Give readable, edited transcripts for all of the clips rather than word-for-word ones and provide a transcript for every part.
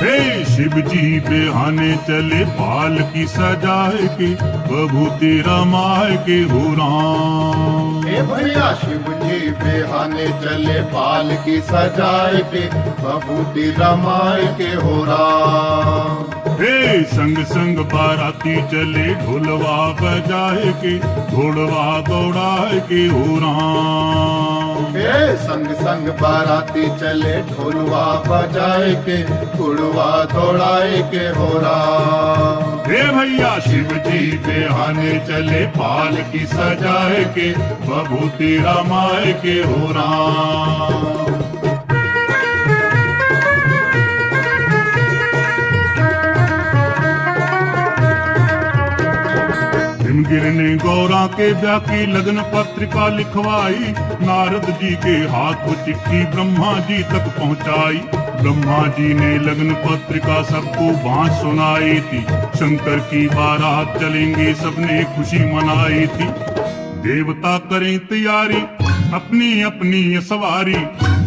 हे शिव जी बेहाने चले पालकी सजाए के, बभूति रमाए के हो राम। हे भैया शिव जी बेहाने चले पालकी सजाए के, बभूति रमाए के हो राम। हे संग संग बाराती चले ढोलवा बजाए के, घोड़वा दौड़ाए के हो राम। हे संग संग बाराती चले ढोलवा बजाए के, घोड़वा दौड़ाए के हो राम। हे भैया शिव जी बेहाने चले पालकी सजाए के, बभूति रमाए के हो राम। हिमगिर ने गौरा के ब्याह की लगन पत्रिका लिखवाई, नारद जी के हाथ वो चिट्ठी ब्रह्मा जी तक पहुंचाई। ब्रह्मा जी ने लगन पत्रिका सबको बांट सुनाई थी, शंकर की बारात चलेंगे सबने खुशी मनाई थी। देवता करें तैयारी अपनी अपनी सवारी,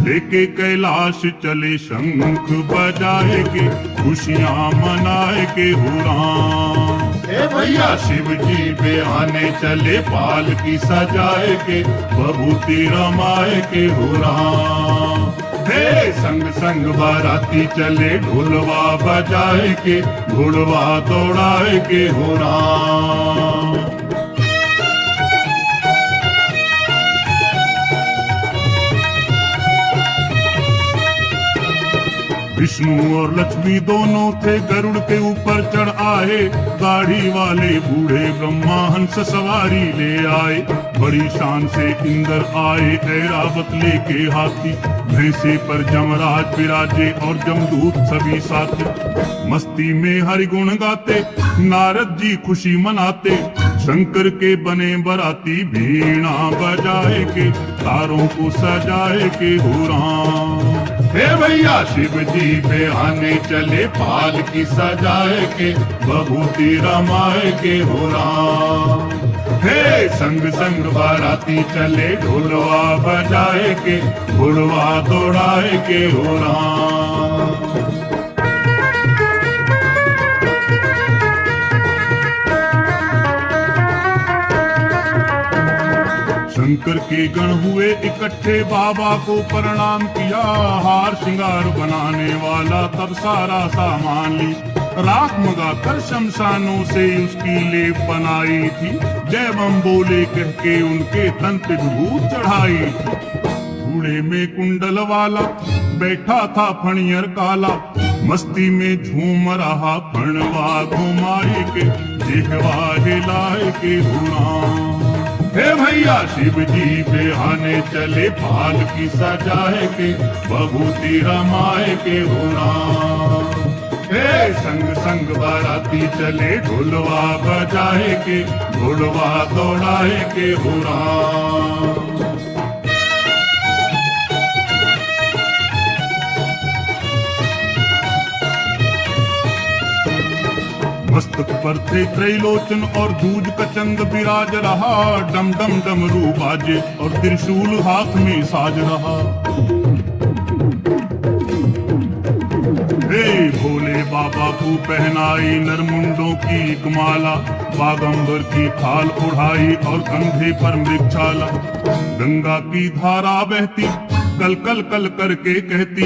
लेके कैलाश चले शंख बजाए के, खुशियां मनाए के हो राम। हे भैया शिव जी बेहाने चले पालकी सजाए के, बभूति रमाए के हो राम। हे संग संग बाराती चले ढोलवा बजाए के, घोड़वा दौड़ाए के हो राम। विष्णु और लक्ष्मी दोनों थे गरुड़ के ऊपर चढ़ आए, दाढ़ी वाले बूढ़े ब्रह्मा हंस सवारी ले आए। बड़ी शान से इंद्र आए ऐरावत लेके हाथी, भैंसे पर जमराज विराजे और जमदूत सभी साथी। मस्ती में हरि गुण गाते नारद जी खुशी मनाते, शंकर के बने बराती वीणा बजाए के, तारों को सजाए के हो राम। हे भैया शिव जी बेहाने चले पालकी सजाए के, बभूति रमाए के हो राम। हे संग संग बाराती चले ढोलवा बजाए के, घोड़वा दौड़ाए के हो राम। शंकर के गण हुए इकट्ठे, बाबा को प्रणाम किया। हार श्रृंगार बनाने वाला तब सारा सामान ली, राख मंगाकर शमशानों से उसकी लेप बनाई थी। जय बम बोले कह के उनके तन पे विभूत चढ़ाई थी। घोड़े में कुंडल वाला बैठा था फणियर काला, मस्ती में झूम रहा फणवा घुमाए के, जिहवा हिलाए के हो राम। हे भैया शिव जी बेहाने चले पालकी सजाए के, बभूति रमाए के हो राम। हे संग संग बाराती चले ढोलवा बजाए के, घोड़वा दौड़ाए के हो राम। मस्तक पर थे त्रैलोचन और दूज का चंद विराज रहा, डम डम डमरू बाजे और त्रिशूल हाथ में साज रहा। हे भोले बाबा को पहनाई नरमुंडों की एक माला, बागंबर की खाल उड़ाई और कंधे पर मृगछाला। गंगा की धारा बहती कल कल कल करके कहती,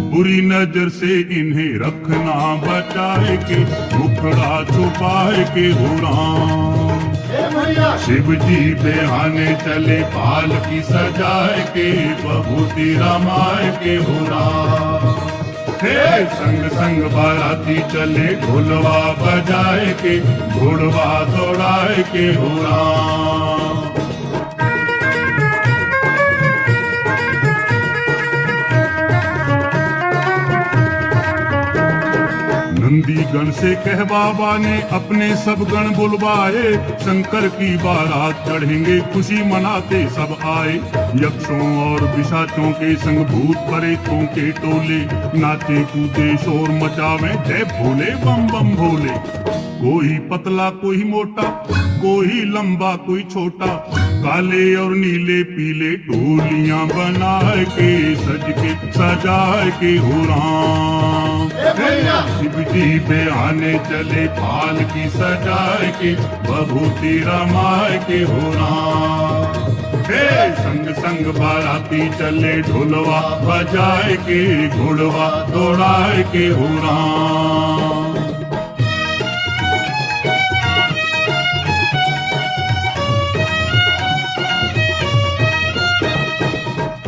बुरी नजर से इन्हें रखना बचाए के, मुखड़ा छुपाए के हो राम। शिव जी बेहाने चले पालकी सजाए के, बभूति रमाए के हो राम। हे संग संग बाराती चले ढोलवा बजाए के, घोड़वा दौड़ाए के हो राम। नंदी गण से कह बाबा ने अपने सब गण बुलवाए, शंकर की बारात चढ़ेंगे खुशी मनाते सब आए। यक्षों और पिशाचों के संग भूत प्रेतों के टोले, नाचे कूदे शोर मचावे जय भोले बम बम भोले। कोई पतला कोई मोटा, कोई लंबा कोई छोटा, काले और नीले पीले टोलियां बना के सज के सजा के हो राम। भैया शिव जी बेहाने चले पालकी सजाए के बभूति रमाए के हो राम। हे संग संग बाराती चले ढोलवा बजाए के घोड़वा दौड़ाए के हो राम।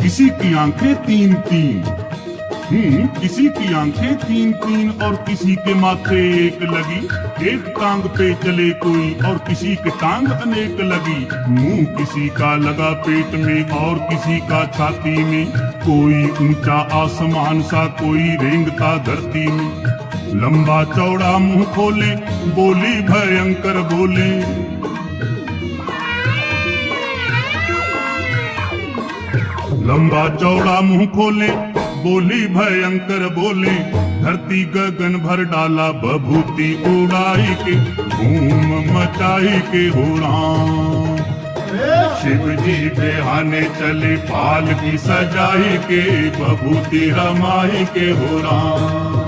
किसी की आंखें तीन तीन, किसी की आंखें तीन तीन और किसी के माथे एक लगी। एक टांग पे चले कोई और किसी के टांग अनेक लगी। मुंह किसी का लगा पेट में और किसी का छाती में। कोई ऊंचा आसमान सा कोई रेंगता धरती में। लंबा चौड़ा मुंह खोले बोली भयंकर बोले। लंबा चौड़ा मुंह खोले बोली भयंकर बोले। धरती गगन भर डाला बभूति उड़ाई के धूम मचाई के हो राम। शिव जी बेहाने चले पालकी सजाई के बभूति रमाई के हो राम।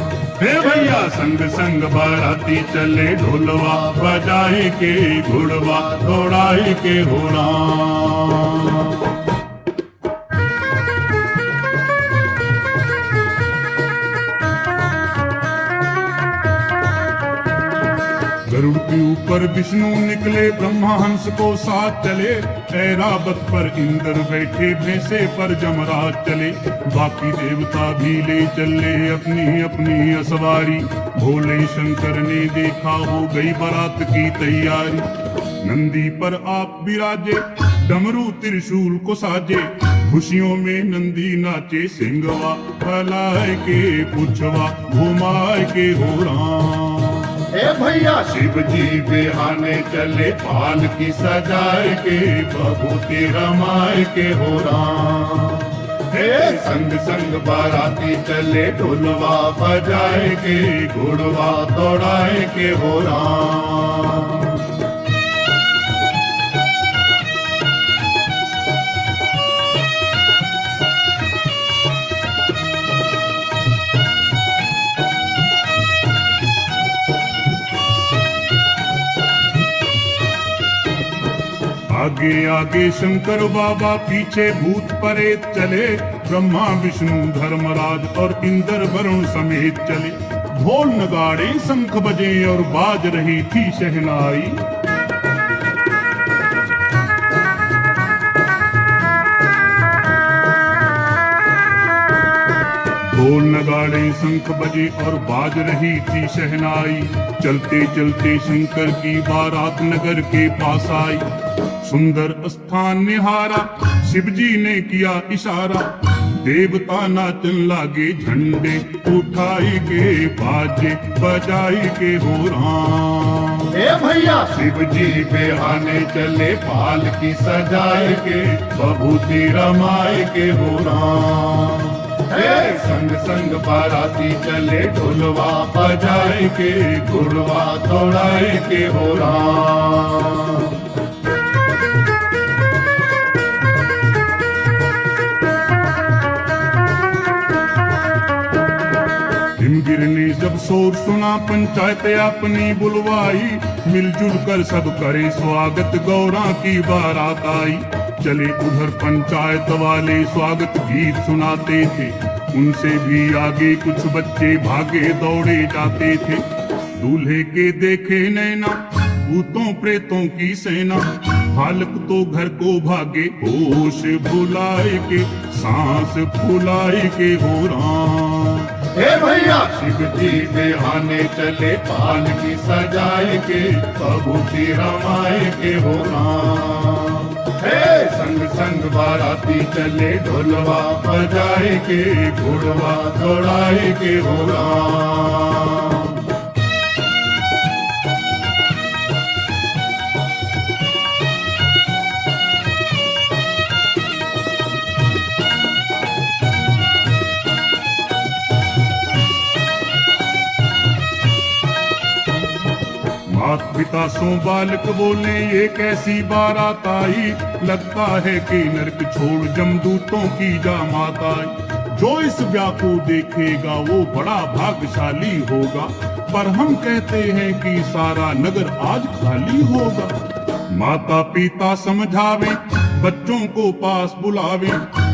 हे भैया संग संग बाराती चले ढोलवा बजाई के घोड़वा दौड़ाई के हो राम। गरुड़ के ऊपर विष्णु निकले ब्रह्मा हंस को साथ चले। ऐरावत पर इंद्र बैठे भैंसे पर जमराज चले। बाकी देवता भी ले चले अपनी अपनी असवारी। भोले शंकर ने देखा हो गई बारात की तैयारी। नंदी पर आप विराजे डमरू त्रिशूल को साजे। खुशियों में नंदी नाचे सिंगवा फैलाए के पुछवा घुमाए के हो राम। हे भैया शिव जी बेहाने चले पालकी सजाए के बभूति रमाए के हो राम। हे संग संग बाराती चले ढोलवा बजाए के घोड़वा दौड़ाए के हो राम। आगे आगे शंकर बाबा पीछे भूत प्रेत चले। ब्रह्मा विष्णु धर्मराज और इंद्र वरुण समेत चले। ढोल नगाड़े शंख बजे और बाज रही थी शहनाई। ढोल नगाड़े शंख बजे और बाज रही थी शहनाई। चलते चलते शंकर की बारात नगर के पास आई। सुंदर स्थान निहारा शिव जी ने किया इशारा। देवता नाचन लागे झंडे उठाई के बाजे बजाई के हो राम। हे भैया शिव जी बेहाने चले पालकी सजाए के बभूति रमाए के हो राम। हे संग संग बाराती चले ढोलवा बजाए के घोड़वा दौड़ाए के हो राम। हिमगिर ने जब शोर सुना पंचायत अपनी बुलवाई। मिलजुल कर सब करे स्वागत गौरा की बारात आई। चले उधर पंचायत वाले स्वागत गीत सुनाते थे। उनसे भी आगे कुछ बच्चे भागे दौड़े जाते थे। दूल्हे के देखे नैना भूतों प्रेतों की सेना। बालक तो घर को भागे होश भुलाए के सांस फुलाए के हो राम। हे भैया शिव जी बेहाने चले पालकी सजाए के बभूति रमाए के हो राम। हे संग संग बाराती चले ढोलवा बजाए के घोड़वा दौड़ाए के हो राम। मात पिता सो बालक बोले ये कैसी बारात आई। लगता है कि नरक छोड़ जमदूतों की जामात आई। जो इस ब्याह को देखेगा वो बड़ा भाग्यशाली होगा। पर हम कहते हैं कि सारा नगर आज खाली होगा। माता पिता समझावे, बच्चों को पास बुलावे,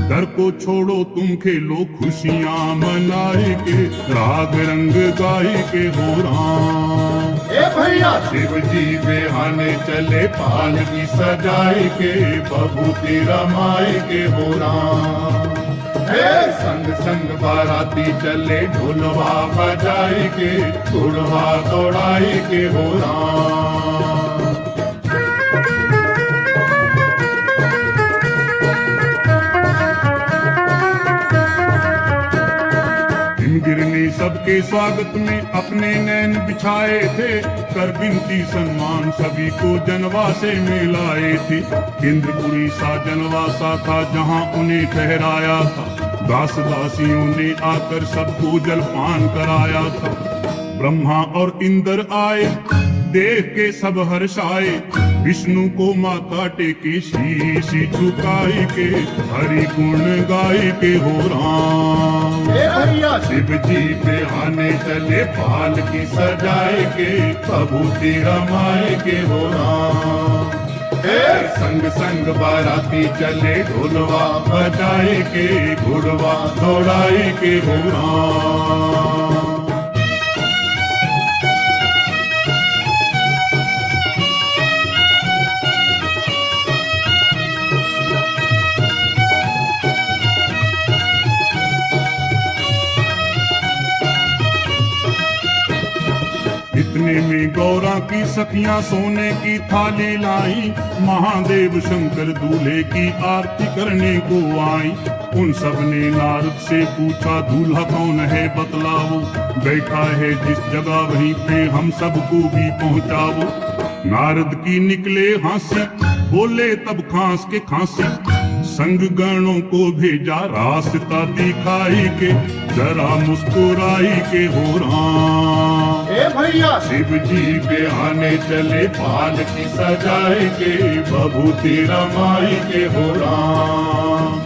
डर को छोड़ो तुम खेलो खुशियां मनाए के, राग रंग गाए के हो राम। ए भैया शिव जी बेहाने चले पालकी सजाए के, बभूति रमाए के हो राम। संग संग बाराती चले ढोलवा बजाए के, घोड़वा दौड़ाए के हो राम। गिरने सबके स्वागत में अपने नैन बिछाए थे, कर बिनती सम्मान सभी को जनवासे में लाए थे। इंद्रपुरी सा जनवासा था जहां उन्हें ठहराया था, दास दासियों ने आकर सबको जलपान कराया था। ब्रह्मा और इंद्र आए, देख के सब हर्षाए, विष्णु को माथा टेके शीश झुकाए के, हरि गुण गाए के हो राम। शिव जी बेहाने चले पालकी सजाए के, बभूति रमाए के हो राम। संग संग बाराती चले ढोलवा बजाए के, घोड़वा दौड़ाए के हो राम। इतने में गौरा की सखियां सोने की थाली लाई, महादेव शंकर दूल्हे की आरती करने को आई। उन सब ने नारद से पूछा दूल्हा कौन है बतलाओ, बैठा है जिस जगह वहीं पे हम सबको भी पहुंचाओ। नारद की निकले हंसी, बोले तब खांस के खांसी, संग गणों को भेजा रास्ता दिखाई के, जरा मुस्कुराई के हो राम। भैया शिव जी बेहाने चले पालकी सजाए के, बभूति रमाई के हो राम।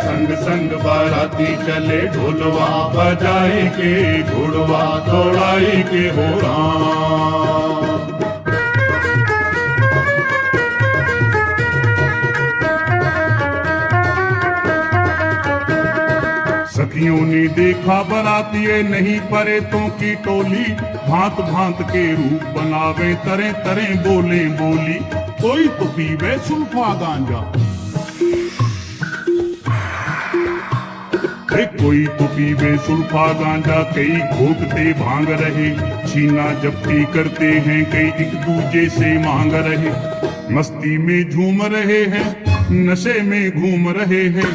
संग संग बाराती चले ढोलवा बजाए के, घोड़वा दौड़ाई के हो राम। सखियों ने देखा बरातिये नहीं परेतों की टोली, भांत भांत के रूप बनावे, तरह तरह बोले बोली। कोई तो पीवे सुल्फा गांजा, कोई तो पीवे सुल्फा गांजा, कई घोटते भांग रहे, छीना जब्ती करते हैं, कई एक दूजे से मांग रहे। मस्ती में झूम रहे हैं, नशे में घूम रहे हैं,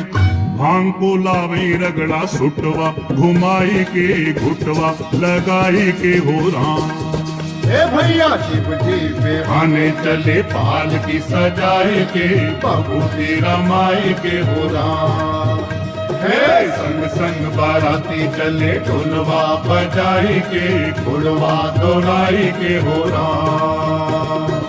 भांग को लावे रगड़ा सुटवा, घुमाई के घुटवा लगाई के हो राम। भैया शिव जी बेहाने चले पालकी सजाए के, बभूति रमाए के हो राम। संग संग बाराती चले ढोलवा बजाए के, घोड़वा दौड़ाई के हो राम।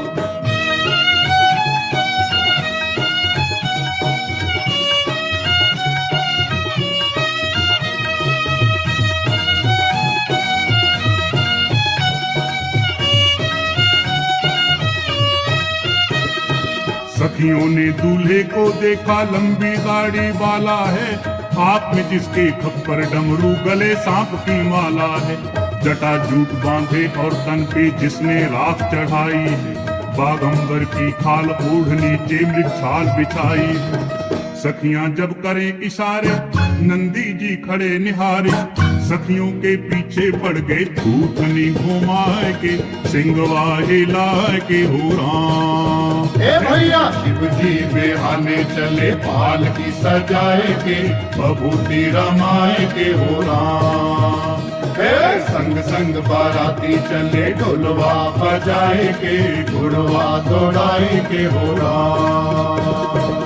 सखियों ने दूल्हे को देखा, लंबी दाढ़ी वाला है, हाथ में जिसके खप्पर डमरू, गले सांप की माला है। जटा जूट बांधे और तन पे जिसने राख चढ़ाई है, बागंबर की खाल ओढ़ नीचे मृगछाल बिछाई है। सखियां जब करें इशारे, नंदी जी खड़े निहारे, सखियों के पीछे पड़ गए, थूथनी घुमाए के, सिंगवा हिलाए के हो राम। भैया शिव जी बेहाने चले पालकी सजाए के, बभूति रमाए के हो राम। संग संग बाराती चले ढोलवा बजाए के, घोड़वा दौड़ाए के हो राम।